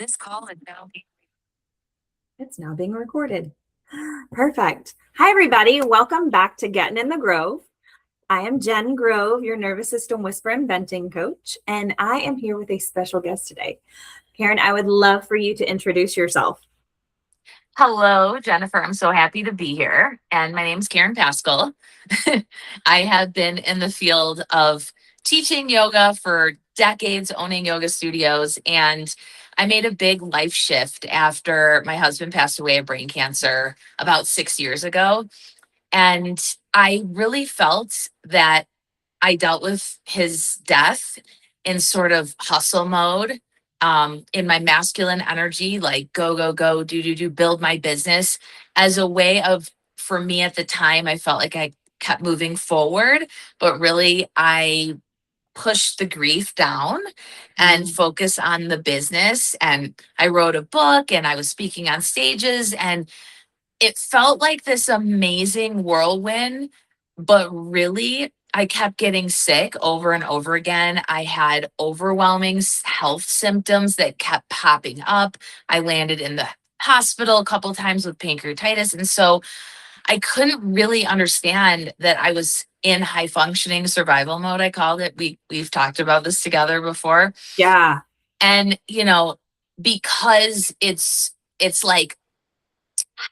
This call is now being It's now being recorded. Perfect. Hi, everybody. Welcome back to Gettin in the Grove. I am Jen Grove, your nervous system whisper and venting coach, and I am here with a special guest today. Caren, I would love for you to introduce yourself. Hello, Jennifer. I'm so happy to be here. And my name is Caren Paskel. I have been in the field of teaching yoga for decades, owning yoga studios, and I made a big life shift after my husband passed away of brain cancer about 6 years ago. And I really felt that I dealt with his death in sort of hustle mode, in my masculine energy, like go, go, go, do, build my business as a way of, for me at the time, I felt like I kept moving forward, but really I pushed the grief down and focus on the business. And I wrote a book and I was speaking on stages, and it felt like this amazing whirlwind, but really, I kept getting sick over and over again. I had overwhelming health symptoms that kept popping up. I landed in the hospital a couple times with pancreatitis. And so I couldn't really understand that I was in high functioning survival mode. I called it. We've talked about this together before. Yeah. And, because it's like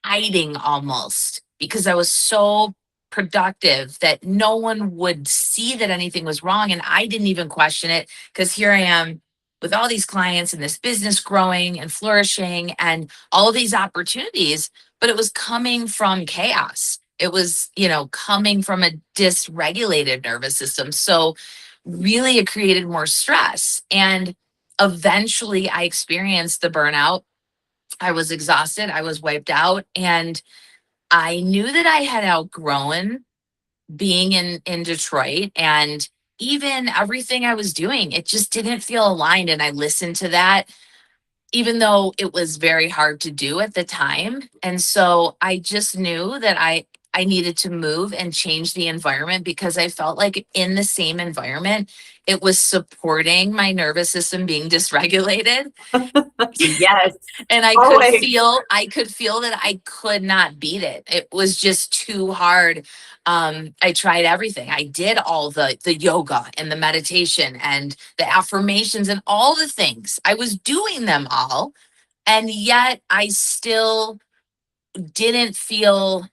hiding almost, because I was so productive that no one would see that anything was wrong. And I didn't even question it, because here I am with all these clients and this business growing and flourishing and all these opportunities, but it was coming from chaos. It was, coming from a dysregulated nervous system. So really it created more stress. And eventually I experienced the burnout. I was exhausted. I was wiped out. And I knew that I had outgrown being in Detroit, and even everything I was doing, it just didn't feel aligned. And I listened to that, even though it was very hard to do at the time. And so I just knew that I needed to move and change the environment, because I felt like in the same environment, it was supporting my nervous system being dysregulated. Yes. And Always. I could feel that I could not beat it. It was just too hard. I tried everything. I did all the yoga and the meditation and the affirmations and all the things. I was doing them all. And yet I still didn't feel,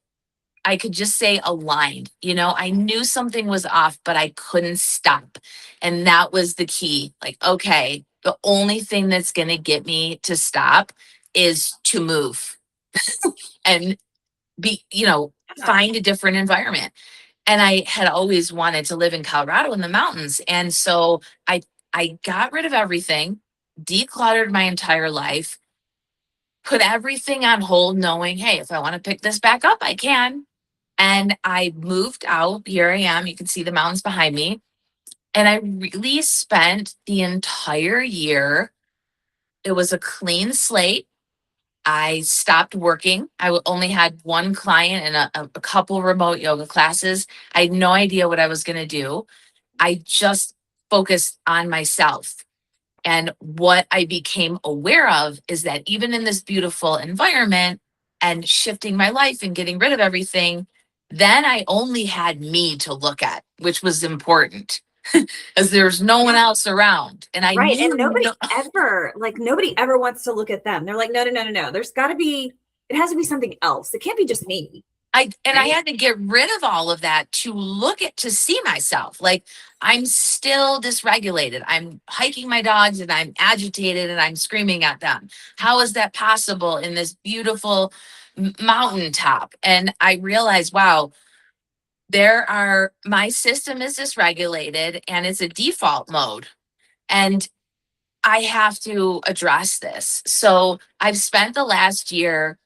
I could just say, aligned. I knew something was off, but I couldn't stop. And that was the key. Like, okay, the only thing that's going to get me to stop is to move and find a different environment. And I had always wanted to live in Colorado in the mountains. And so I got rid of everything, decluttered my entire life, put everything on hold, knowing, hey, if I want to pick this back up, I can. And I moved out. Here I am. You can see the mountains behind me. And I really spent the entire year. It was a clean slate. I stopped working. Only had one client and a couple remote yoga classes. I had no idea what I was going to do. I just focused on myself. And what I became aware of is that even in this beautiful environment and shifting my life and getting rid of everything, then I only had me to look at, which was important, as there's no one else around. And I Right. And knew nobody ever wants to look at them. They're like, no, no, no, no, no. It has to be something else. It can't be just me. I Right? had to get rid of all of that to see myself. Like, I'm still dysregulated. I'm hiking my dogs and I'm agitated and I'm screaming at them. How is that possible in this beautiful mountaintop? And I realized, wow, my system is dysregulated and it's a default mode. And I have to address this. So I've spent the last year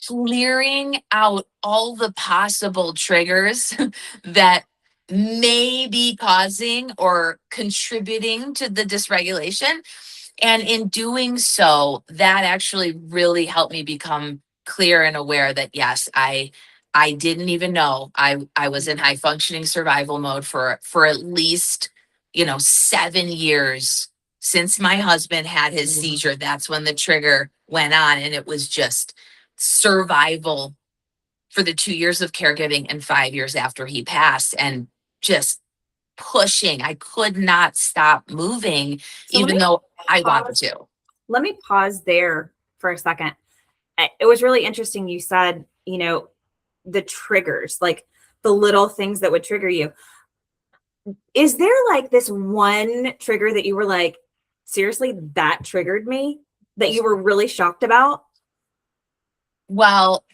clearing out all the possible triggers that may be causing or contributing to the dysregulation. And in doing so, that actually really helped me become clear and aware that, yes, I didn't even know I was in high functioning survival mode for at least, 7 years since my husband had his seizure, that's when the trigger went on. And it was just survival for the 2 years of caregiving and 5 years after he passed, and just pushing. I could not stop moving, So even though I wanted to. let me pause there for a second. It was really interesting. You said, the triggers, like the little things that would trigger you. Is there like this one trigger that you were like, seriously, that triggered me, that you were really shocked about? Well,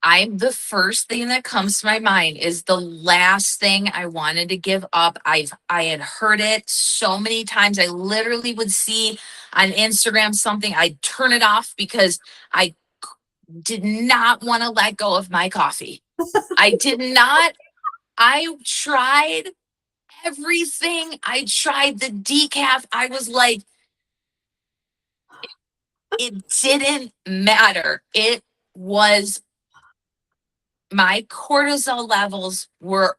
the first thing that comes to my mind is the last thing I wanted to give up. I had heard it so many times. I literally would see on Instagram something, I'd turn it off because I did not want to let go of my coffee. I did not. I tried everything. I tried the decaf. I was like, it didn't matter. It was, my cortisol levels were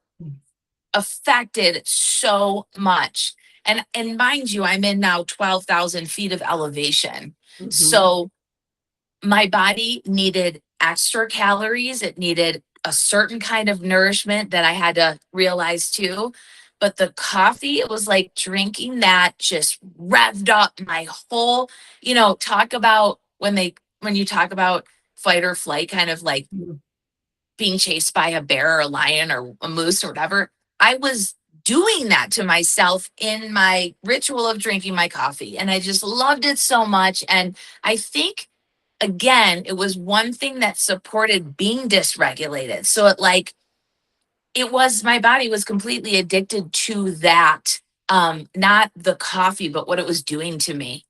affected so much. And mind you, I'm in now 12,000 feet of elevation. Mm-hmm. So my body needed extra calories. It needed a certain kind of nourishment that I had to realize too. But the coffee, it was like drinking that just revved up my whole, talk about when you talk about fight or flight, kind of like being chased by a bear or a lion or a moose or whatever. I was doing that to myself in my ritual of drinking my coffee. And I just loved it so much. And I think, again, it was one thing that supported being dysregulated. So my body was completely addicted to that. Not the coffee, but what it was doing to me.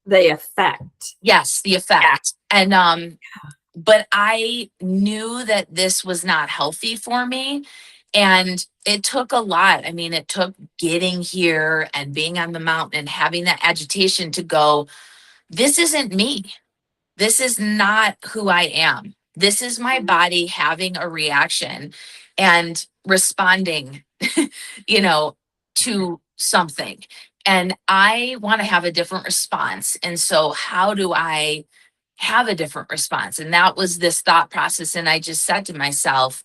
The effect. Yes, the effect. Yeah. And, but I knew that this was not healthy for me. And it took a lot. I mean, it took getting here and being on the mountain and having that agitation to go, this isn't me. This is not who I am. This is my body having a reaction and responding, to something. And I want to have a different response. And so how do I have a different response? And that was this thought process. And I just said to myself,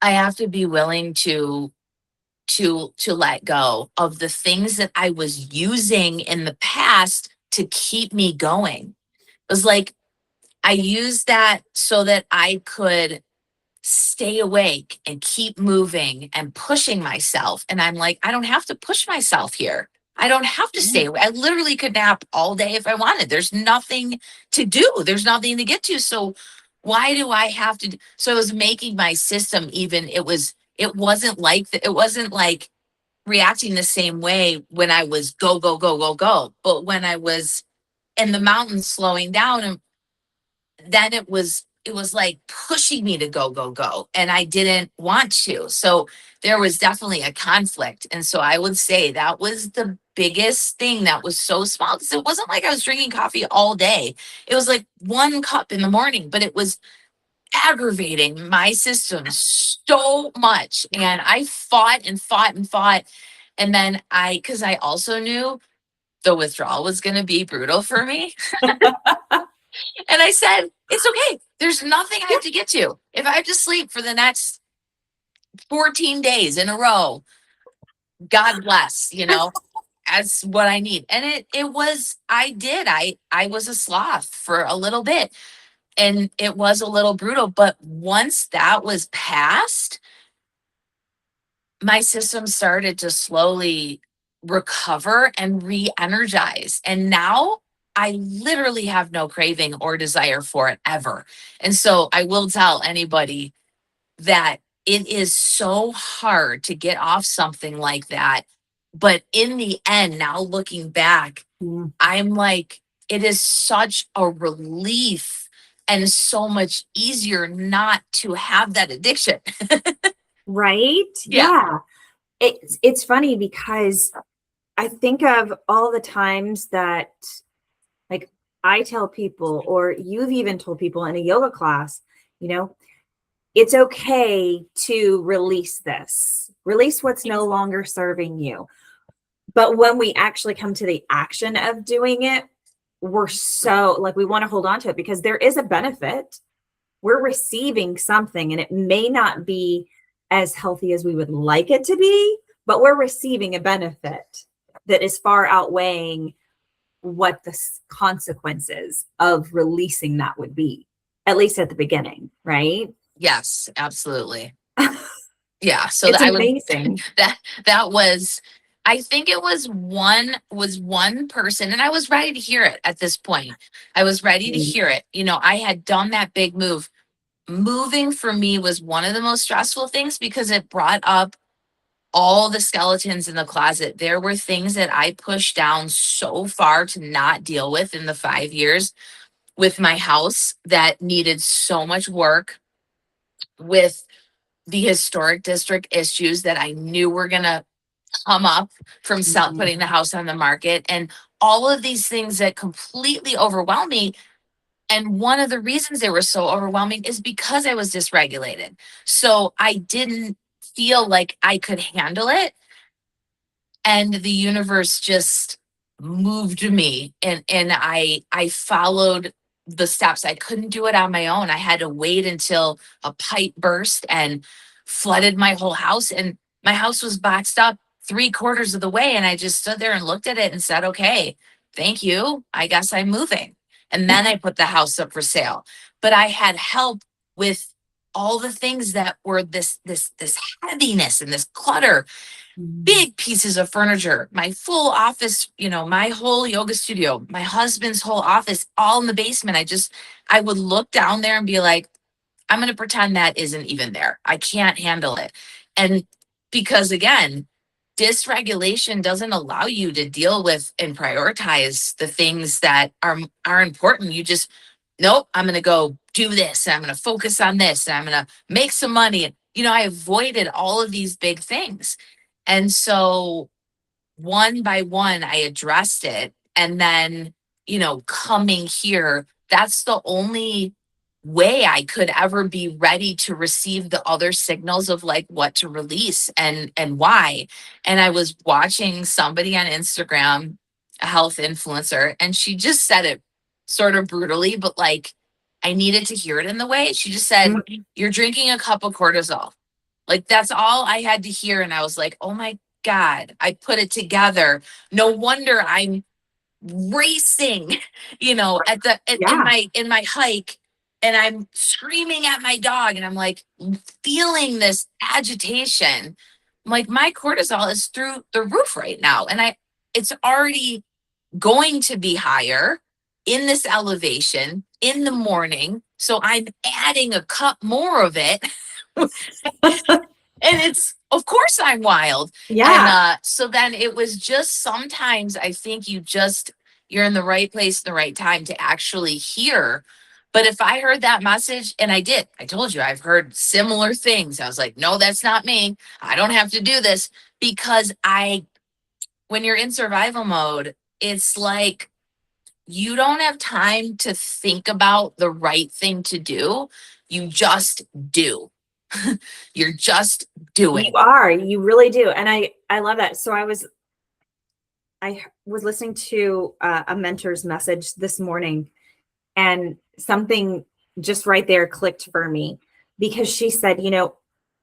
I have to be willing to let go of the things that I was using in the past to keep me going. It was like I used that so that I could stay awake and keep moving and pushing myself. And I'm like, I don't have to push myself here. I don't have to stay awake. I literally could nap all day if I wanted. There's nothing to do. There's nothing to get to. So why do I have to? So I was making my system even, it wasn't like reacting the same way when I was go, go, go, go, go. But when I was in the mountains slowing down, and then it was like pushing me to go, go, go. And I didn't want to. So there was definitely a conflict. And so I would say that was the biggest thing that was so small, because it wasn't like I was drinking coffee all day. It was like 1 cup in the morning, but it was aggravating my system so much. And I fought and fought and fought. And then because I also knew the withdrawal was going to be brutal for me. And I said, it's okay. There's nothing I have to get to. If I have to sleep for the next 14 days in a row, God bless, that's what I need. And I was a sloth for a little bit, and it was a little brutal. But once that was passed, my system started to slowly recover and re-energize. And now I literally have no craving or desire for it ever. And so I will tell anybody that it is so hard to get off something like that. But in the end, now looking back, I'm like, it is such a relief and so much easier not to have that addiction. Right? Yeah. It's funny because I think of all the times that, like, I tell people, or you've even told people in a yoga class, it's okay to release what's no longer serving you. But when we actually come to the action of doing it, we're so like, we want to hold on to it because there is a benefit. We're receiving something, and it may not be as healthy as we would like it to be, but we're receiving a benefit that is far outweighing what the consequences of releasing that would be, at least at the beginning, right? Yes, absolutely. Yeah. So It's I would amazing. that was, I think it was one person, and I was ready to hear it at this point. I was ready to hear it. You know, I had done that big move. Moving for me was one of the most stressful things because it brought up all the skeletons in the closet. There were things that I pushed down so far to not deal with in the 5 years with my house that needed so much work, with the historic district issues that I knew were going to come up from putting the house on the market, and all of these things that completely overwhelmed me. And one of the reasons they were so overwhelming is because I was dysregulated. So I didn't feel like I could handle it. And the universe just moved me, and I followed the steps. I couldn't do it on my own. I had to wait until a pipe burst and flooded my whole house, and my house was boxed up 3/4 of the way, and I just stood there and looked at it and said, okay, thank you, I guess I'm moving. And then I put the house up for sale. But I had help with all the things that were this heaviness and this clutter. Big pieces of furniture, my full office, you know, my whole yoga studio, my husband's whole office, all in the basement. I would look down there and be like, I'm going to pretend that isn't even there. I can't handle it. And because again, dysregulation doesn't allow you to deal with and prioritize the things that are important. You just, nope, I'm going to go do this. And I'm going to focus on this. And I'm going to make some money. You know, I avoided all of these big things. And so one by one, I addressed it. And then, you know, coming here, that's the only way I could ever be ready to receive the other signals of like what to release and why. And I was watching somebody on Instagram, a health influencer, and she just said it sort of brutally, but like I needed to hear it in the way. She just said, you're drinking a cup of cortisol. Like that's all I had to hear. And I was like, oh my God, I put it together. No wonder I'm racing, you know, in my hike, and I'm screaming at my dog, and I'm like feeling this agitation. I'm like, my cortisol is through the roof right now. And it's already going to be higher in this elevation in the morning. So I'm adding a cup more of it. And it's, of course I'm wild. Yeah. And so then it was just, sometimes I think you're in the right place at the right time to actually hear. But if I heard that message, and I told you, I've heard similar things. I was like, no, that's not me. I don't have to do this, because when you're in survival mode, it's like, you don't have time to think about the right thing to do. You just do. You're just doing. You really do. And I love that. So I was listening to a mentor's message this morning, and something just right there clicked for me, because she said, you know,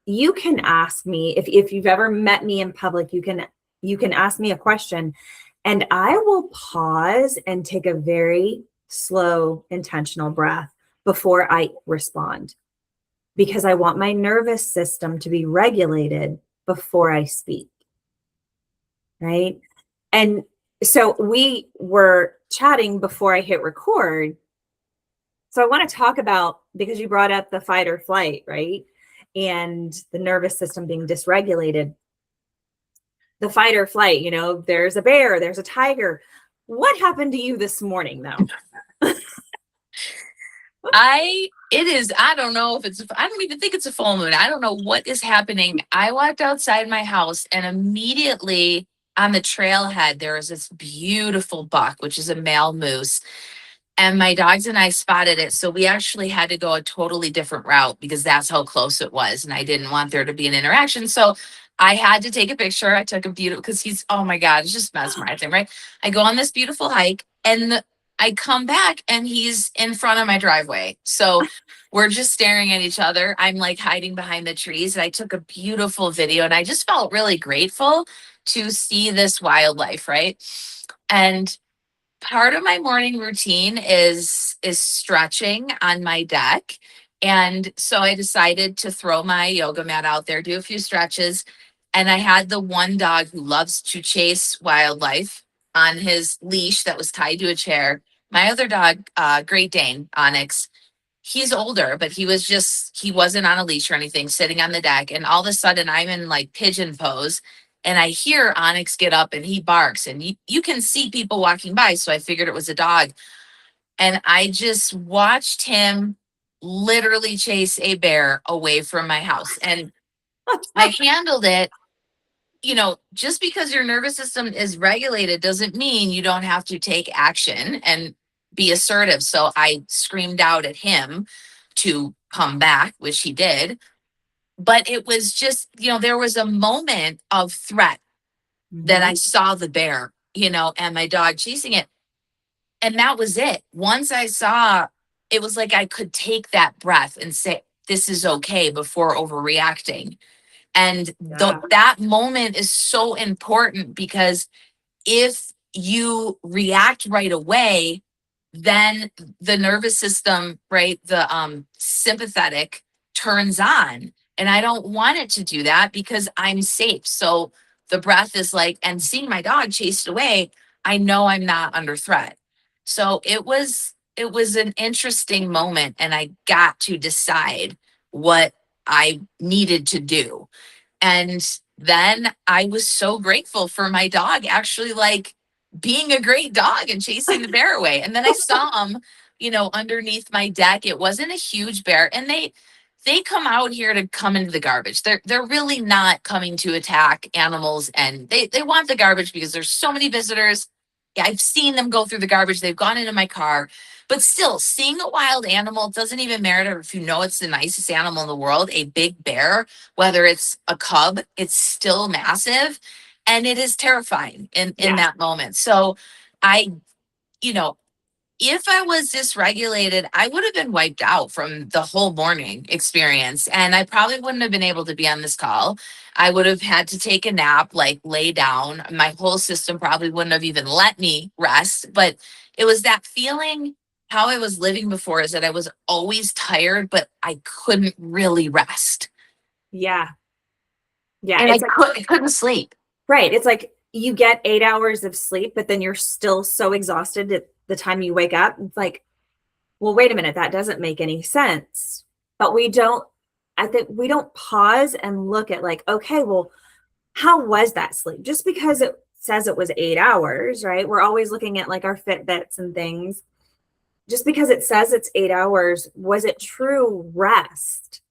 you can ask me if you've ever met me in public, you can ask me a question, and I will pause and take a very slow, intentional breath before I respond, because I want my nervous system to be regulated before I speak. Right. And so we were chatting before I hit record. So I want to talk about, because you brought up the fight or flight, right? And the nervous system being dysregulated. The fight or flight, you know, there's a bear, there's a tiger. What happened to you this morning, though? I don't know if I don't even think it's a full moon. I don't know what is happening. I walked outside my house, and immediately on the trailhead, there was this beautiful buck, which is a male moose. And my dogs and I spotted it. So we actually had to go a totally different route because that's how close it was. And I didn't want there to be an interaction. So I had to take a picture. I took a beautiful, because he's, oh my God, it's just mesmerizing, right? I go on this beautiful hike and I come back and he's in front of my driveway. So we're just staring at each other. I'm like hiding behind the trees, and I took a beautiful video, and I just felt really grateful to see this wildlife, right? And part of my morning routine is stretching on my deck. And so I decided to throw my yoga mat out there, do a few stretches. And I had the one dog who loves to chase wildlife on his leash that was tied to a chair. My other dog, Great Dane, Onyx, he's older, but he wasn't on a leash or anything, sitting on the deck. And all of a sudden I'm in like pigeon pose, and I hear Onyx get up and he barks, and you can see people walking by. So I figured it was a dog. And I just watched him literally chase a bear away from my house. And I handled it. You know, just because your nervous system is regulated doesn't mean you don't have to take action and be assertive. So I screamed out at him to come back, which he did. But it was just, there was a moment of threat that I saw the bear, and my dog chasing it. And that was it. Once I saw, it was like I could take that breath and say, this is okay, before overreacting. And that moment is so important, because if you react right away, then the nervous system, right, the sympathetic turns on. And I don't want it to do that, because I'm safe. So the breath is like, and seeing my dog chased away, I know I'm not under threat. So it was an interesting moment, and I got to decide what I needed to do. And then I was so grateful for my dog actually like being a great dog and chasing the bear away. And then I saw him, underneath my deck. It wasn't a huge bear. And they come out here to come into the garbage. They're really not coming to attack animals, and they want the garbage because there's so many visitors. Yeah, I've seen them go through the garbage. They've gone into my car. But still, seeing a wild animal, doesn't even matter if it's the nicest animal in the world, a big bear, whether it's a cub, it's still massive. And it is terrifying in that moment. So I, if I was dysregulated, I would have been wiped out from the whole morning experience. And I probably wouldn't have been able to be on this call. I would have had to take a nap, like lay down. My whole system probably wouldn't have even let me rest. But it was that feeling. How I was living before is that I was always tired, but I couldn't really rest. Yeah. Yeah. And I couldn't sleep. Right. It's like you get 8 hours of sleep, but then you're still so exhausted at the time you wake up. It's like, well, wait a minute, that doesn't make any sense. But I think we don't pause and look at like, okay, well, how was that sleep? Just because it says it was 8 hours, right? We're always looking at like our Fitbits and things. Just because it says it's 8 hours, was it true rest?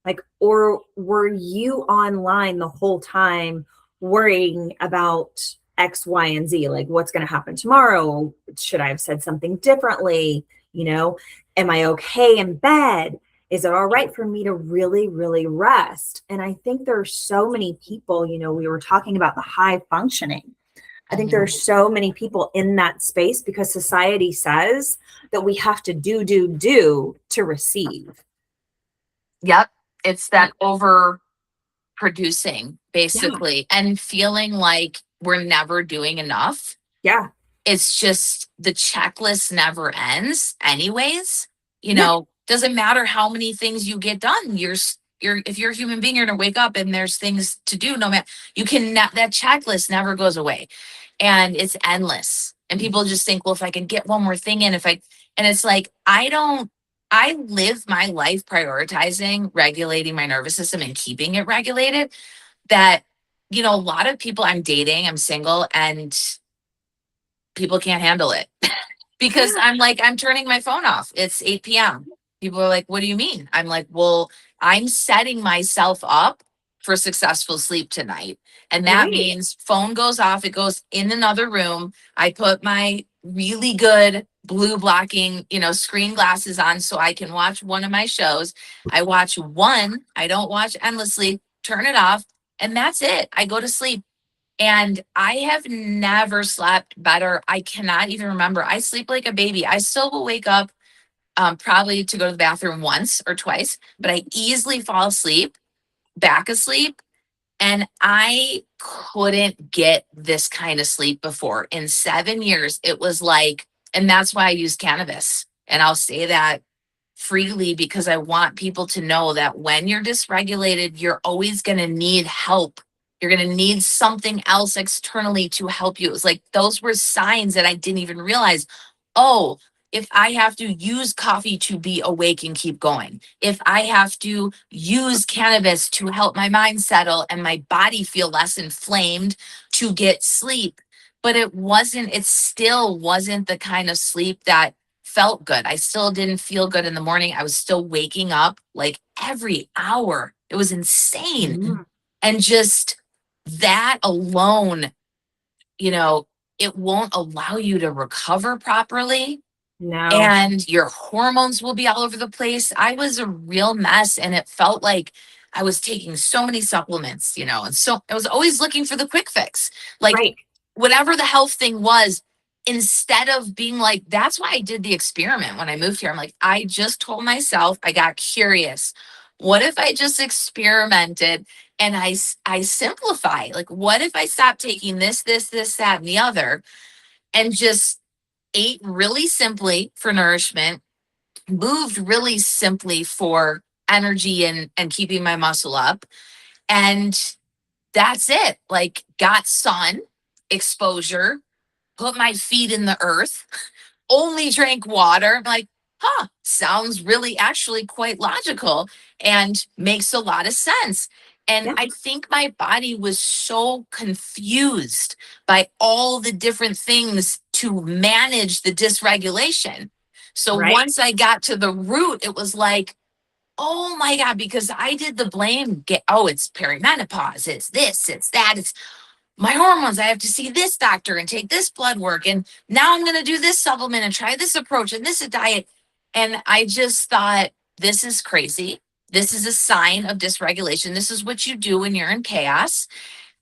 Like, or were you online the whole time worrying about X, Y, and Z? Like, what's going to happen tomorrow? Should I have said something differently? Am I okay in bed? Is it all right for me to really, really rest? And I think there are so many people, we were talking about the high functioning. I think there are so many people in that space because society says that we have to do to receive. Yep. It's that over producing, basically, and feeling like we're never doing enough. Yeah. It's just the checklist never ends anyways. Doesn't matter how many things you get done. If you're a human being, you're gonna wake up and there's things to do. No matter, that checklist never goes away, and it's endless. And people just think, well, if I can get one more thing in, and it's like, I live my life prioritizing regulating my nervous system and keeping it regulated. That, a lot of people I'm dating, I'm single, and people can't handle it because I'm turning my phone off. It's 8 p.m. People are like, what do you mean? I'm like, well, I'm setting myself up for successful sleep tonight. And that means phone goes off. It goes in another room. I put my really good blue blocking, screen glasses on so I can watch one of my shows. I watch one. I don't watch endlessly. Turn it off. and that's it. I go to sleep. And I have never slept better. I cannot even remember. I sleep like a baby. I still will wake up probably to go to the bathroom once or twice, but I easily fall asleep, back asleep. And I couldn't get this kind of sleep before. In 7 years, it was like, and that's why I use cannabis. And I'll say that freely because I want people to know that when you're dysregulated, you're always going to need help. You're going to need something else externally to help you. It was like those were signs that I didn't even realize. Oh, if I have to use coffee to be awake and keep going, if I have to use cannabis to help my mind settle and my body feel less inflamed to get sleep. But it still wasn't the kind of sleep that felt good. I still didn't feel good in the morning. I was still waking up like every hour. It was insane. Mm. And just that alone, it won't allow you to recover properly. No. And your hormones will be all over the place. I was a real mess, and it felt like I was taking so many supplements, and so I was always looking for the quick fix. Like Right. whatever the health thing was, instead of being like, that's why I did the experiment when I moved here. I'm like, I just told myself, I got curious. What if I just experimented and I simplify? Like, what if I stopped taking this, that, and the other, and just ate really simply for nourishment, moved really simply for energy and keeping my muscle up. And that's it. Like, got sun exposure, put my feet in the earth, only drank water. I'm like, sounds really actually quite logical and makes a lot of sense. And Yeah. I think my body was so confused by all the different things to manage the dysregulation. So Right. once I got to the root, it was like, oh my God, because I did the blame. It's perimenopause. It's this, it's that. It's my hormones. I have to see this doctor and take this blood work. And now I'm going to do this supplement and try this approach and this diet. And I just thought, this is crazy. This is a sign of dysregulation. This is what you do when you're in chaos.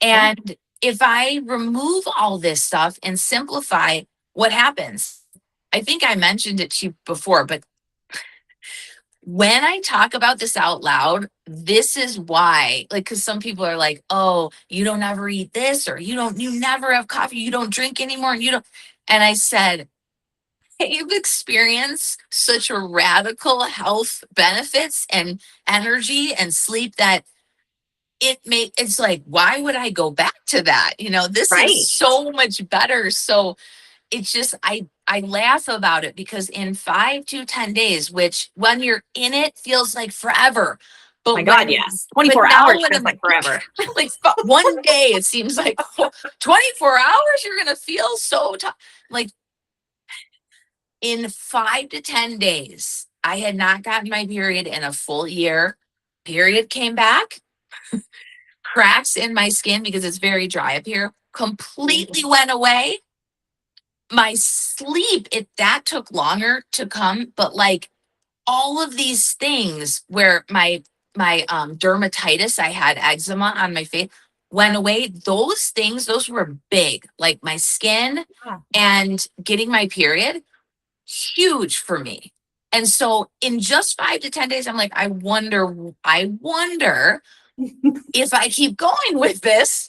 And if I remove all this stuff and simplify, what happens? I think I mentioned it to you before, but when I talk about this out loud, this is why, like, because some people are like, oh, you don't ever eat this, or you never have coffee, you don't drink anymore, and you don't. And I said, I've experienced such a radical health benefits and energy and sleep that it's like, why would I go back to that? This Right. is so much better. So it's just I laugh about it because in 5 to 10 days, which when you're in it feels like forever. But My God, yes. 24 now hours when feels like forever. like one day it seems like 24 hours you're gonna feel so tired. Like in 5 to 10 days, I had not gotten my period in a full year. Period came back. Cracks in my skin because it's very dry up here completely went away. My sleep, that took longer to come, but like all of these things where my dermatitis, I had eczema on my face, went away. Those things, those were big. Like my skin and getting my period, huge for me. And so in just 5 to 10 days, I'm like, I wonder if I keep going with this,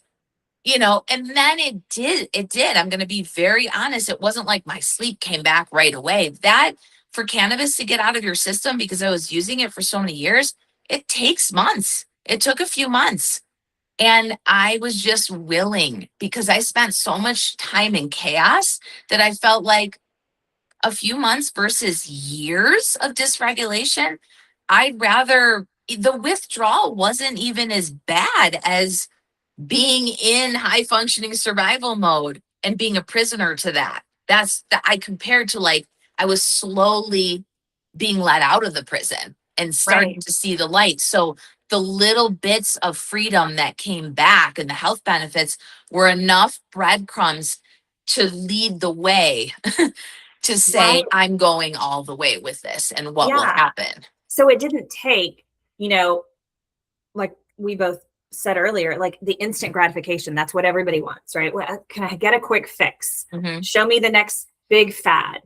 and then it did. I'm going to be very honest. It wasn't like my sleep came back right away. That for cannabis to get out of your system, because I was using it for so many years, it takes months. It took a few months. And I was just willing because I spent so much time in chaos that I felt like a few months versus years of dysregulation, I'd rather the withdrawal wasn't even as bad as being in high functioning survival mode and being a prisoner to that. I compared to like I was slowly being let out of the prison and starting to see the light. So the little bits of freedom that came back and the health benefits were enough breadcrumbs to lead the way to say, I'm going all the way with this and what will happen. So it didn't take, like we both said earlier, like the instant gratification, that's what everybody wants, right? Well, can I get a quick fix? Mm-hmm. Show me the next big fad.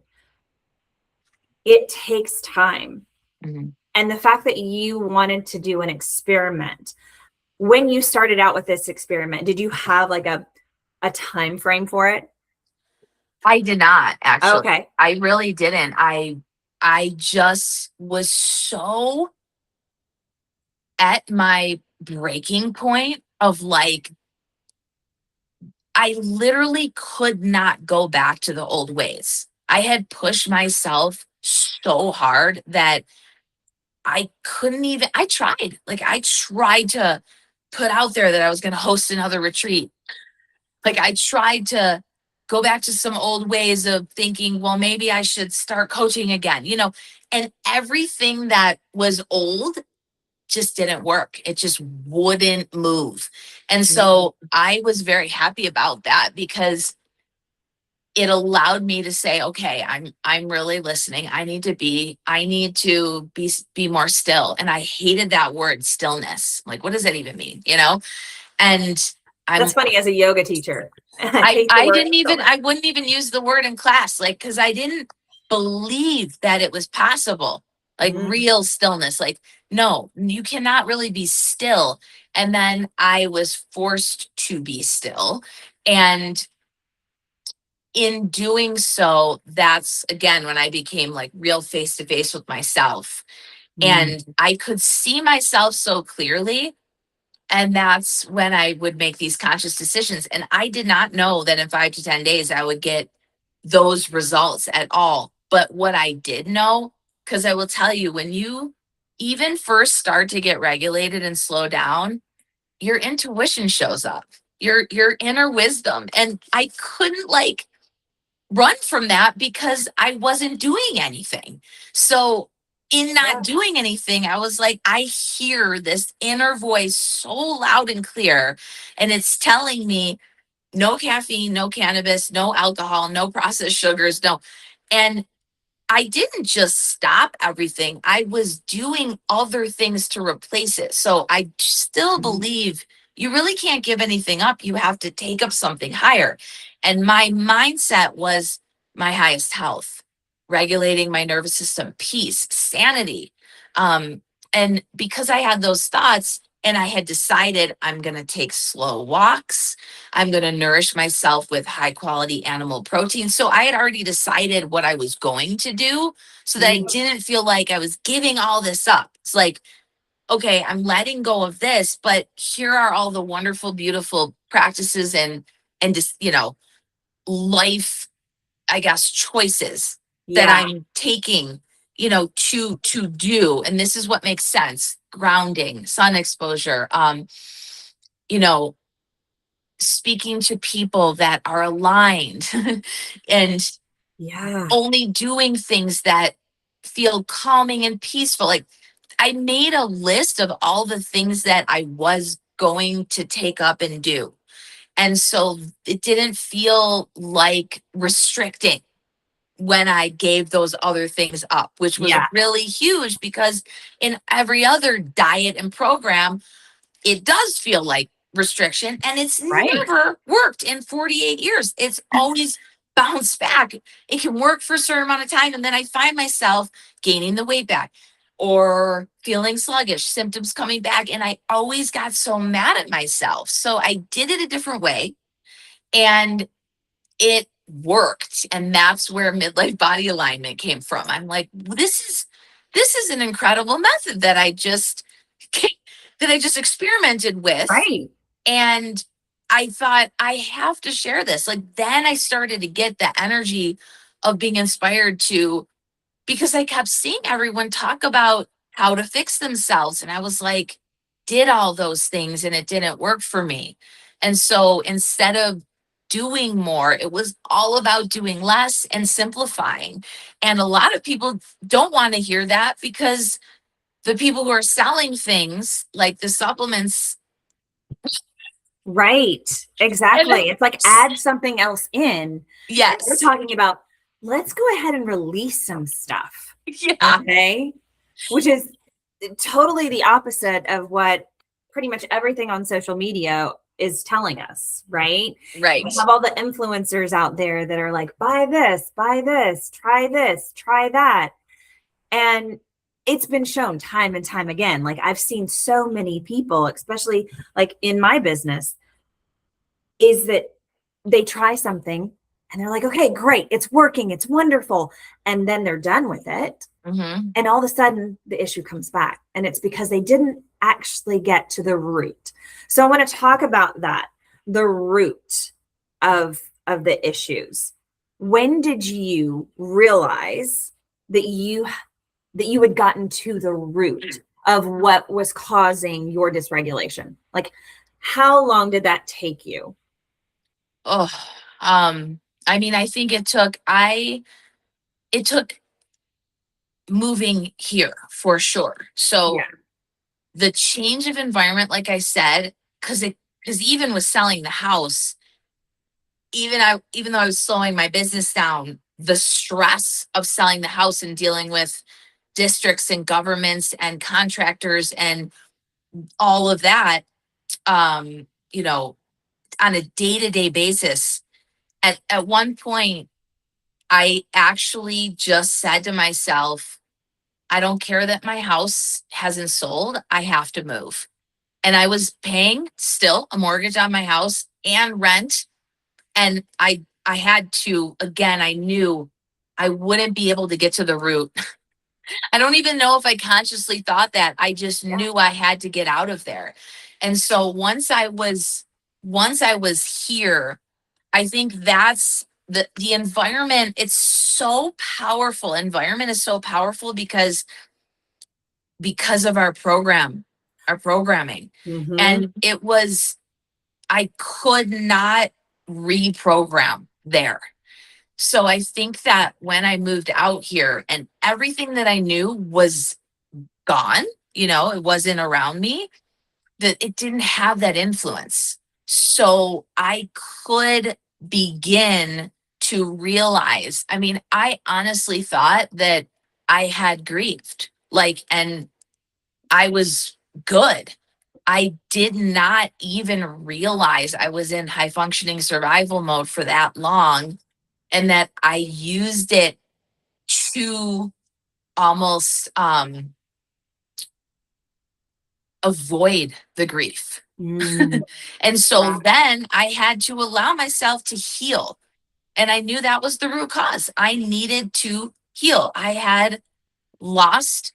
It takes time. Mm-hmm. And the fact that you wanted to do an experiment, when you started out with this experiment, did you have like a time frame for it? I did not actually. Okay. I really didn't. I just was so at my breaking point of like, I literally could not go back to the old ways. I had pushed myself so hard that I couldn't even, I tried. Like, I tried to put out there that I was going to host another retreat. Like, I tried to go back to some old ways of thinking, well, maybe I should start coaching again, and everything that was old just didn't work. It just wouldn't move. And so I was very happy about that because it allowed me to say, okay, I'm really listening. I need to be more still. And I hated that word stillness. Like, what does that even mean? And That's funny as a yoga teacher. I wouldn't even use the word in class, like, because I didn't believe that it was possible, like real stillness. Like, no, you cannot really be still. And then I was forced to be still. And in doing so, that's again when I became like real face to face with myself. And I could see myself so clearly. And that's when I would make these conscious decisions. And I did not know that in 5 to 10 days I would get those results at all. But what I did know, because I will tell you, when you even first start to get regulated and slow down, your intuition shows up, your inner wisdom. And I couldn't like run from that because I wasn't doing anything. So in not doing anything, I was like, I hear this inner voice so loud and clear, and it's telling me no caffeine, no cannabis, no alcohol, no processed sugars, no. And I didn't just stop everything. I was doing other things to replace it. So I still believe you really can't give anything up. You have to take up something higher. And my mindset was my highest health, regulating my nervous system, peace, sanity. And because I had those thoughts and I had decided I'm going to take slow walks, I'm going to nourish myself with high quality animal protein. So I had already decided what I was going to do so that I didn't feel like I was giving all this up. It's like, okay, I'm letting go of this, but here are all the wonderful, beautiful practices and just, life, I guess, choices that I'm taking, to do. And this is what makes sense. Grounding, sun exposure, you know, speaking to people that are aligned and only doing things that feel calming and peaceful. Like, I made a list of all the things that I was going to take up and do. And so it didn't feel like restricting when I gave those other things up, which was really huge because in every other diet and program, it does feel like restriction, and it's never worked in 48 years. It's always bounced back. It can work for a certain amount of time, and then I find myself gaining the weight back or feeling sluggish, symptoms coming back, and I always got so mad at myself. So I did it a different way, and it worked. And that's where midlife body alignment came from. I'm like, this is an incredible method that I just experimented with. And I thought, I have to share this. Like, then I started to get the energy of being inspired to, because I kept seeing everyone talk about how to fix themselves. And I was like, did all those things and it didn't work for me. And so instead of doing more, it was all about doing less and simplifying. And a lot of people don't want to hear that because the people who are selling things like the supplements. Exactly. It's like add something else in. Yes. We're talking about, let's go ahead and release some stuff. Yeah. Okay. Which is totally the opposite of what pretty much everything on social media is telling us, right? Right. We have all the influencers out there that are like, buy this, try this, try that. And it's been shown time and time again. Like I've seen so many people, especially like in my business, is that they try something and they're like, okay, great, it's working, it's wonderful. And then they're done with it. Mm-hmm. And all of a sudden the issue comes back. And it's because they didn't actually get to the root. So I want to talk about that, the root of the issues. When did you realize that you had gotten to the root of what was causing your dysregulation? Like, how long did that take you? Oh, I mean, I think it took moving here for sure. So the change of environment, like I said, because even with selling the house, even though I was slowing my business down, the stress of selling the house and dealing with districts and governments and contractors and all of that, you know, on a day-to-day basis, at one point, I actually just said to myself, I don't care that my house hasn't sold. I have to move. And I was paying still a mortgage on my house and rent. And I had to, again, I knew I wouldn't be able to get to the root. I don't even know if I consciously thought that. I just knew I had to get out of there. And so once I was here, I think that's the environment. It's so powerful. Environment is so powerful because of our programming. Mm-hmm. And I could not reprogram there. So I think that when I moved out here and everything that I knew was gone, it wasn't around me, that it didn't have that influence. So I could begin to realize, I mean, I honestly thought that I had grieved, and I was good. I did not even realize I was in high functioning survival mode for that long, and that I used it to almost avoid the grief. And so then I had to allow myself to heal. And I knew that was the root cause. I needed to heal. I had lost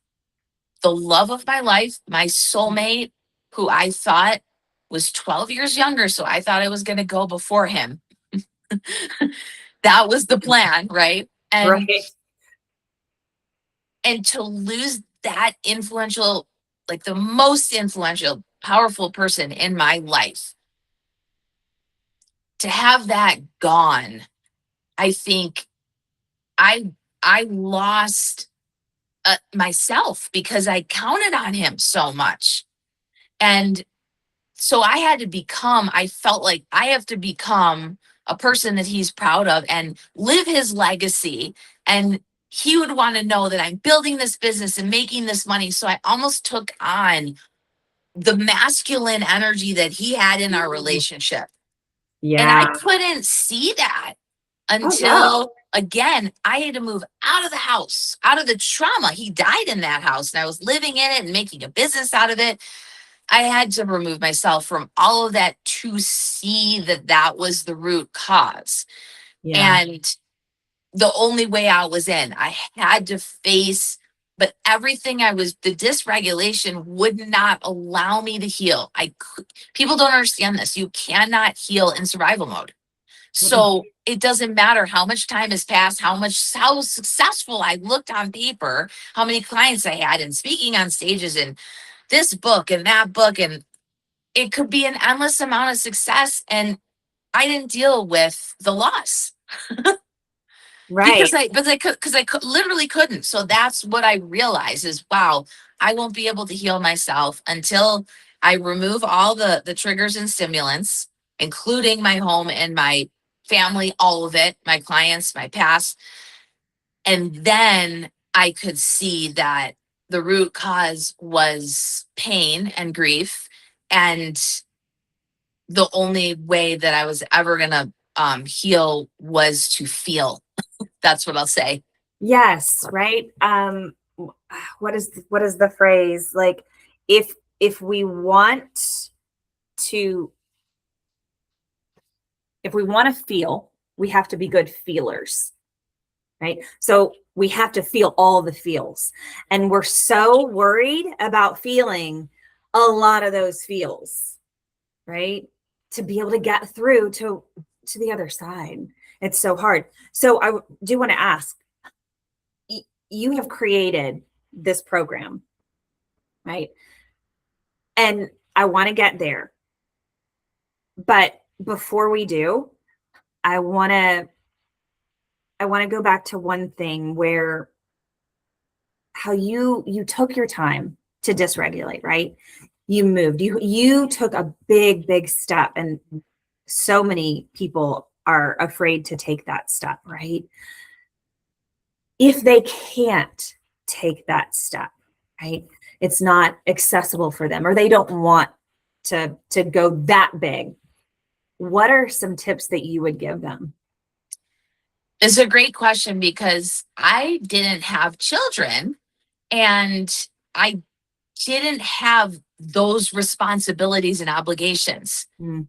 the love of my life, my soulmate, who I thought was 12 years younger. So I thought I was going to go before him. That was the plan, right? And to lose that influential, like the most influential, powerful person in my life, to have that gone, I think I lost myself because I counted on him so much. And so I felt like I have to become a person that he's proud of and live his legacy. And he would want to know that I'm building this business and making this money. So I almost took on the masculine energy that he had in our relationship. And I couldn't see that until, again, I had to move out of the house, out of the trauma. He died in that house and I was living in it and making a business out of it. I had to remove myself from all of that to see that that was the root cause. And the only way out was in. I had to face, but everything the dysregulation would not allow me to heal. People don't understand this. You cannot heal in survival mode. So it doesn't matter how much time has passed, how successful I looked on paper, how many clients I had, and speaking on stages, and this book and that book, and it could be an endless amount of success. And I didn't deal with the loss. Because I literally couldn't. So that's what I realized is, wow, I won't be able to heal myself until I remove all the triggers and stimulants, including my home and my family, all of it, my clients, my past. And then I could see that the root cause was pain and grief. And the only way that I was ever going to heal was to feel. That's what I'll say. Yes, right. What is the phrase? Like, if we want to feel, we have to be good feelers, right? So we have to feel all the feels. And we're so worried about feeling a lot of those feels, right? To be able to get through to the other side. It's so hard. So I do want to ask, you have created this program, right? And I want to get there. But before we do, I want to go back to one thing where how you took your time to dysregulate, right? You moved. You took a big step, and so many people are afraid to take that step, right? If they can't take that step, right? It's not accessible for them, or they don't want to go that big. What are some tips that you would give them? It's a great question because I didn't have children and I didn't have those responsibilities and obligations. Mm.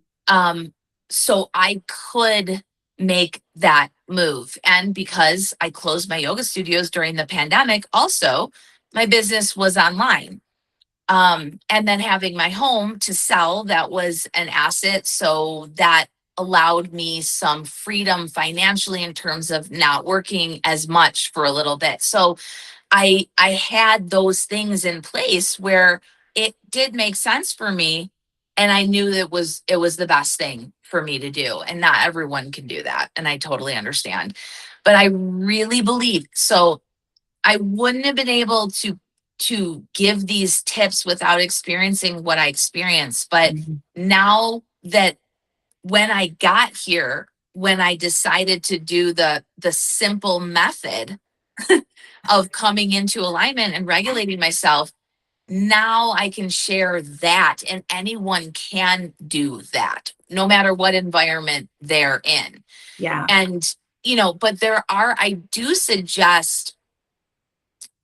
So I could make that move. And because I closed my yoga studios during the pandemic, also my business was online. And then having my home to sell, that was an asset. So that allowed me some freedom financially in terms of not working as much for a little bit. So I had those things in place where it did make sense for me, and I knew that it was the best thing for me to do. And not everyone can do that, and I totally understand. But I really believe so. I wouldn't have been able to give these tips without experiencing what I experienced. But now that when I got here, when I decided to do the simple method of coming into alignment and regulating myself, now I can share that, and anyone can do that no matter what environment they're in. Yeah. And but I do suggest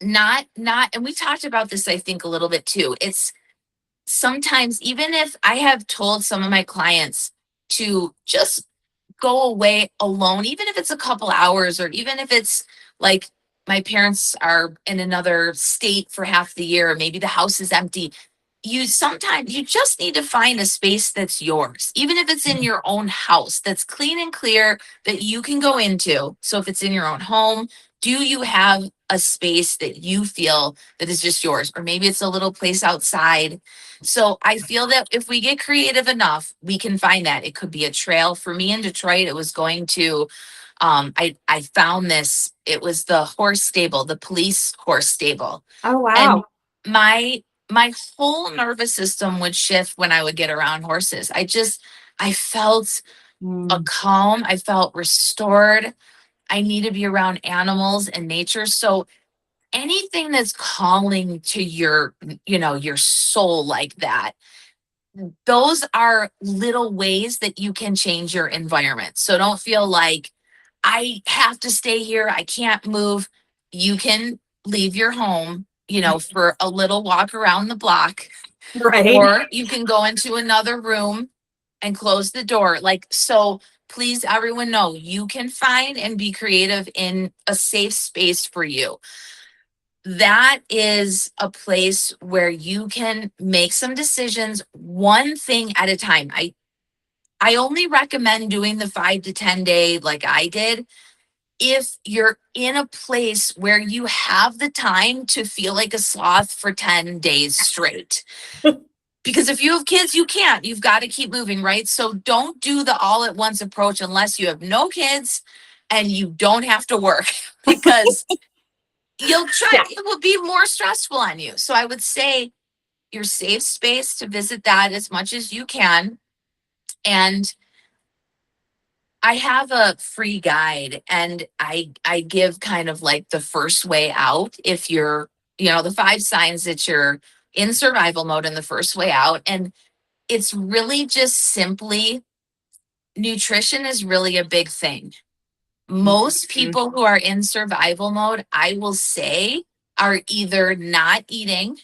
not and we talked about this, I think, a little bit too. It's sometimes, even if I have told some of my clients to just go away alone, even if it's a couple hours, or even if it's like my parents are in another state for half the year, or maybe the house is empty. Sometimes you just need to find a space that's yours, even if it's in your own house, that's clean and clear, that you can go into. So if it's in your own home, do you have a space that you feel that is just yours? Or maybe it's a little place outside. So I feel that if we get creative enough, we can find that. It could be a trail. For me in Detroit, it was going to, I found this, it was the horse stable, the police horse stable. Oh, And wow. my whole nervous system would shift when I would get around horses. I felt a calm. I felt restored. I need to be around animals and nature. So anything that's calling to your soul like that, those are little ways that you can change your environment. So don't feel like I have to stay here, I can't move. You can leave your home, for a little walk around the block, Right. or you can go into another room and close the door. Like, so please, everyone, know you can find and be creative in a safe space for you. That is a place where you can make some decisions, one thing at a time. I only recommend doing the 5 to 10 day like I did if you're in a place where you have the time to feel like a sloth for 10 days straight. Because if you have kids, you can't. You've got to keep moving, right? So don't do the all at once approach unless you have no kids and you don't have to work, because you'll try, Yeah. it will be more stressful on you. So I would say your safe space to visit that as much as you can. And I have a free guide, and I give kind of like the first way out. If you're, the 5 signs that you're in survival mode and the first way out. And it's really just simply nutrition is really a big thing. Most people who are in survival mode, I will say, are either not eating,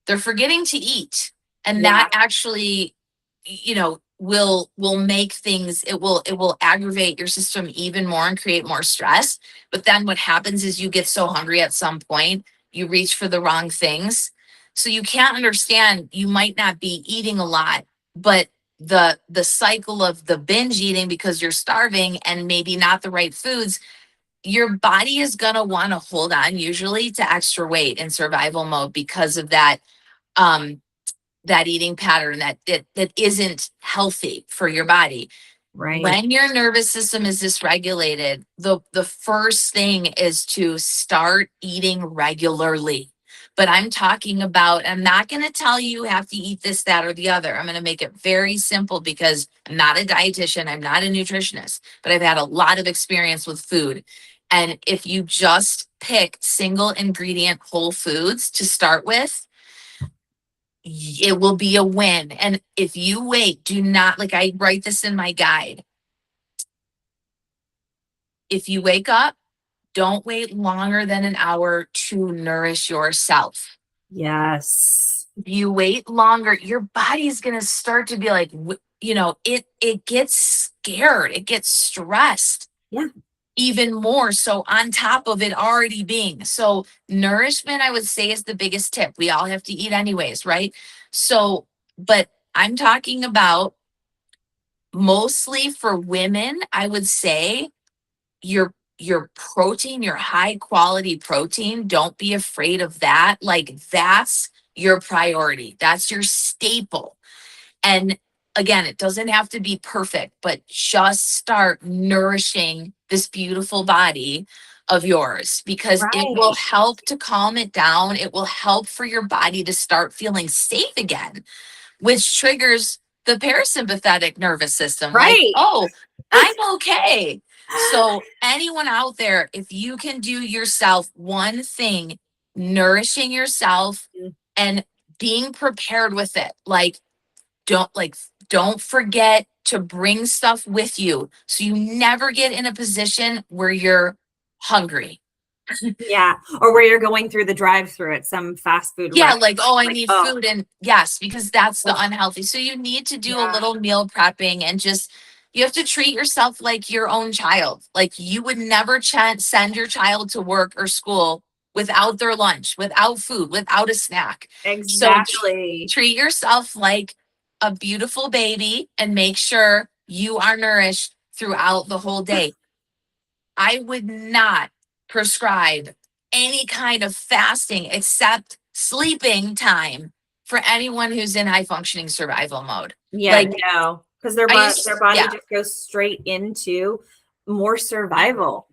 they're forgetting to eat, and Yeah. that actually, will make things, it will aggravate your system even more and create more stress. But then what happens is you get so hungry at some point, you reach for the wrong things. So you can't understand, you might not be eating a lot, but the cycle of the binge eating because you're starving and maybe not the right foods, your body is going to want to hold on usually to extra weight in survival mode because of um that eating pattern that isn't healthy for your body. Right. When your nervous system is dysregulated, the first thing is to start eating regularly. But I'm talking about, I'm not going to tell you have to eat this, that, or the other. I'm going to make it very simple because I'm not a dietitian, I'm not a nutritionist, but I've had a lot of experience with food. And if you just pick single ingredient whole foods to start with, it will be a win. And if you wait, do not, like I write this in my guide. If you wake up, don't wait longer than an hour to nourish yourself. Yes. If you wait longer, your body's going to start to be like, it gets scared, it gets stressed. Yeah. Even more so on top of it already being. So nourishment, I would say, is the biggest tip. We all have to eat anyways, right? So, but I'm talking about mostly for women, I would say your protein, your high quality protein, don't be afraid of that. Like that's your priority. That's your staple. And again, it doesn't have to be perfect, but just start nourishing this beautiful body of yours because it will Right. help to calm it down. It will help for your body to start feeling safe again, which triggers the parasympathetic nervous system. Like, Right. oh, I'm okay. So, anyone out there, if you can do yourself one thing, nourishing yourself and being prepared with it, don't forget to bring stuff with you so you never get in a position where you're hungry. Yeah. Or where you're going through the drive-through at some fast food Yeah, restaurant. like, oh, I Like, need oh, food. And yes, because that's the oh, unhealthy. So you need to do a yeah, little meal prepping and just, you have to treat yourself like your own child. Like you would never send your child to work or school without their lunch, without food, without a snack. So exactly. treat yourself like a beautiful baby and make sure you are nourished throughout the whole day. I would not prescribe any kind of fasting except sleeping time for anyone who's in high functioning survival mode. Yeah, Like no, because their I body used, their body yeah, just goes straight into more survival,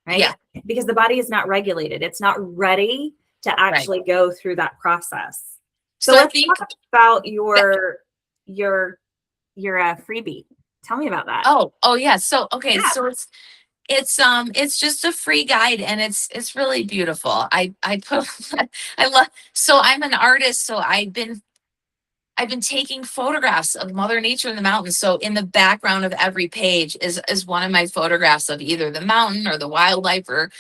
right? yeah, Because the body is not regulated. It's not ready to right. actually go through that process. So So I let's think, talk about that, your freebie. Tell me about that. oh yeah. So okay, Yeah. so it's just a free guide and it's really beautiful. I put I love, so I'm an artist, so I've been taking photographs of Mother Nature in the mountains. So in the background of every page is one of my photographs of either the mountain or the wildlife or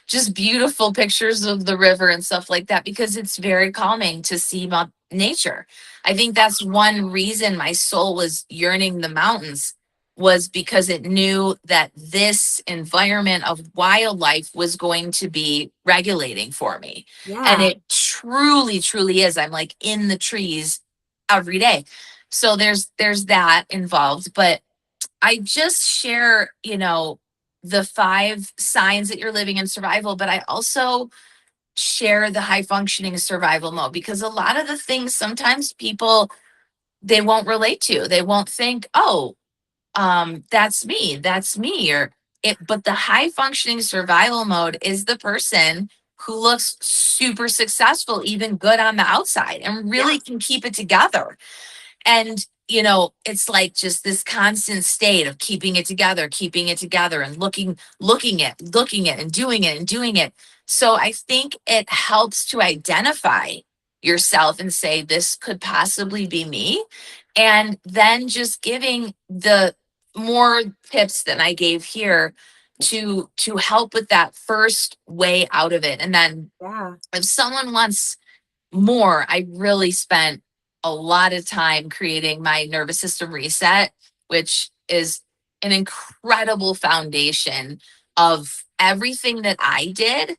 just beautiful pictures of the river and stuff like that because it's very calming to see nature. I think that's one reason my soul was yearning the mountains, was because it knew that this environment of wildlife was going to be regulating for me. And Yeah. it truly, truly is. I'm like in the trees every day. So there's that involved, but I just share, the 5 signs that you're living in survival, but I also share the high functioning survival mode because a lot of the things sometimes people they won't relate to. They won't think, "Oh, that's me," or it, but the high functioning survival mode is the person who looks super successful, even good on the outside and Yeah. really can keep it together. And, it's like just this constant state of keeping it together and looking at and doing it. So I think it helps to identify yourself and say, this could possibly be me. And then just giving the more tips than I gave here to help with that first way out of it. And then Yeah. if someone wants more, I really spent a lot of time creating my nervous system reset, which is an incredible foundation of everything that I did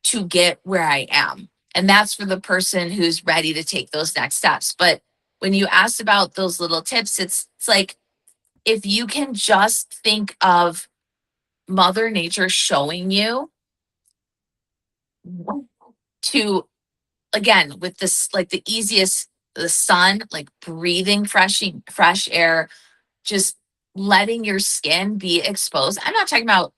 to get where I am. And that's for the person who's ready to take those next steps. But when you asked about those little tips, it's like if you can just think of Mother Nature showing you to, again, with this, like the easiest, the sun, like breathing fresh air, just letting your skin be exposed. I'm not talking about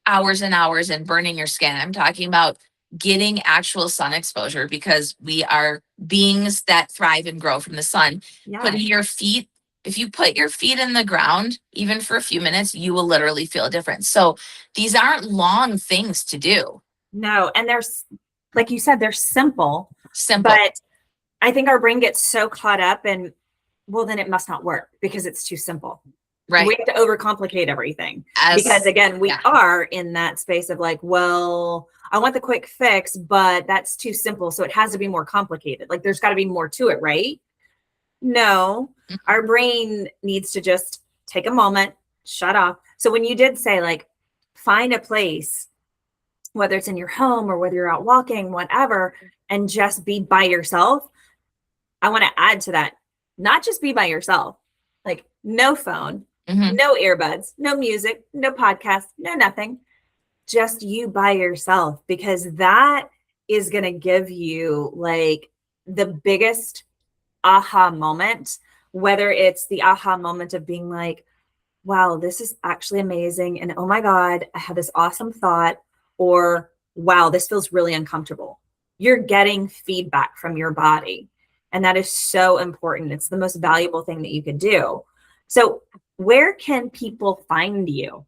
hours and hours and burning your skin. I'm talking about getting actual sun exposure, because we are beings that thrive and grow from the sun. Yeah. Putting your feet, if you put your feet in the ground, even for a few minutes, you will literally feel a difference. So these aren't long things to do. No. And there's, like you said, they're simple, Simple. but I think our brain gets so caught up in, well, then it must not work because it's too simple. Right. We have to overcomplicate everything As, because again, we yeah. are in that space of like, well, I want the quick fix, but that's too simple. So it has to be more complicated. Like there's got to be more to it, right? No, our brain needs to just take a moment, shut off. So when you did say like, find a place, whether it's in your home or whether you're out walking, whatever, and just be by yourself. I want to add to that, not just be by yourself, like no phone, no earbuds, no music, no podcast, no nothing, just you by yourself, because that is going to give you like the biggest aha moment, whether it's the aha moment of being like, wow, this is actually amazing. And oh my God, I had this awesome thought, or wow, this feels really uncomfortable. You're getting feedback from your body. And that is so important. It's the most valuable thing that you could do. So where can people find you?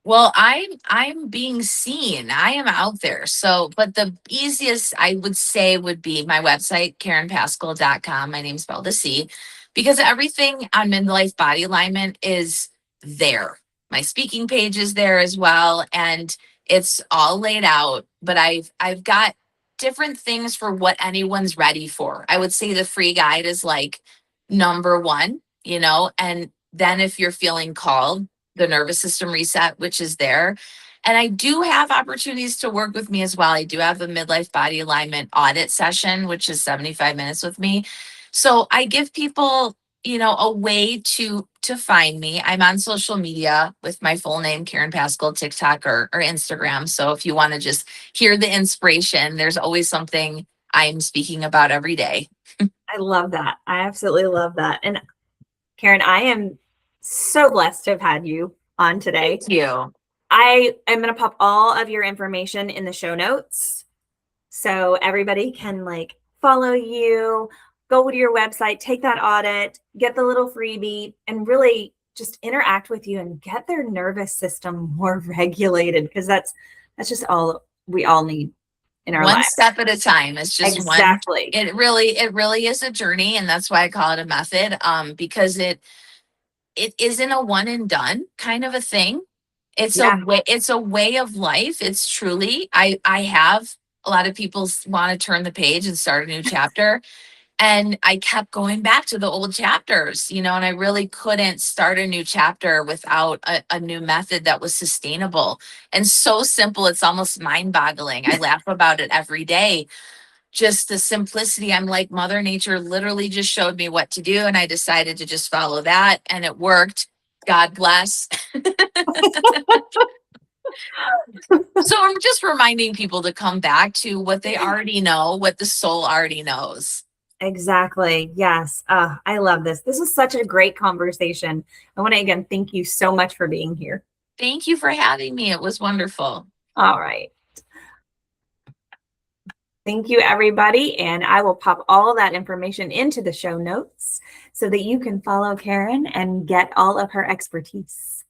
Well, I'm being seen. I am out there. So, but the easiest I would say would be my website, CarenPaskel.com. My name's spelled a C, because everything on Midlife Body Alignment is there. My speaking page is there as well, and it's all laid out. But I've got different things for what anyone's ready for. I would say the free guide is like number one, and then if you're feeling called, the nervous system reset, which is there. And I do have opportunities to work with me as well. I do have a midlife body alignment audit session, which is 75 minutes with me. So I give people, a way to find me. I'm on social media with my full name, Caren Paskel, TikTok or Instagram. So if you want to just hear the inspiration, there's always something I'm speaking about every day. I love that. I absolutely love that. And Caren, I am so blessed to have had you on today. Thank you. I am going to pop all of your information in the show notes so everybody can like follow you, go to your website, take that audit, get the little freebie, and really just interact with you and get their nervous system more regulated, because that's just all we all need in our lives. One step at a time. It's just exactly. It really is a journey, and that's why I call it a method. Because it isn't a one and done kind of a thing. It's a way of life. It's truly, I have a lot of people want to turn the page and start a new chapter. And I kept going back to the old chapters, and I really couldn't start a new chapter without a new method that was sustainable and so simple. It's almost mind boggling. I laugh about it every day. Just the simplicity. I'm like, Mother Nature literally just showed me what to do, and I decided to just follow that, and it worked. God bless. So I'm just reminding people to come back to what they already know, what the soul already knows. Exactly. Yes. I love this. This was such a great conversation. I want to again thank you so much for being here. Thank you for having me. It was wonderful. All right. Thank you, everybody. And I will pop all that information into the show notes so that you can follow Caren and get all of her expertise.